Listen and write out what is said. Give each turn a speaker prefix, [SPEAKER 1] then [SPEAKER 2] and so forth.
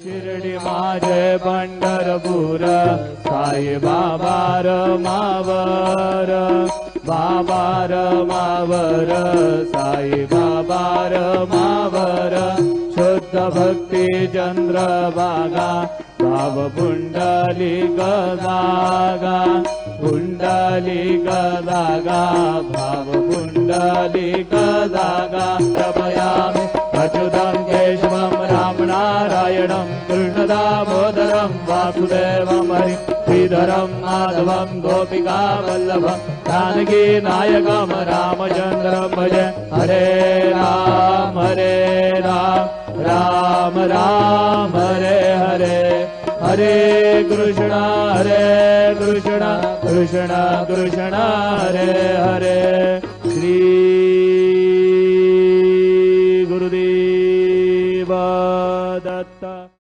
[SPEAKER 1] शिर्डी माझे पंढरपूर साई बाबा रमावर, बाबा रमावर, साई बाबा रमावर, शुद्ध भक्ती चंद्रभागा भाव पुंडली गदागा, पुंडली गदागा भाव पुंडली गदागा, प्रभयामि अच्युतं केशवं राम नारायणं कृष्ण दामोदरं वासुदेवं हरिं श्रीधरं माधवं गोपिका वल्लभं जानकी नायकं रामचन्द्रं भजे। हरे राम राम राम हरे हरे, हरे कृष्ण कृष्ण कृष्ण हरे हरे। श्री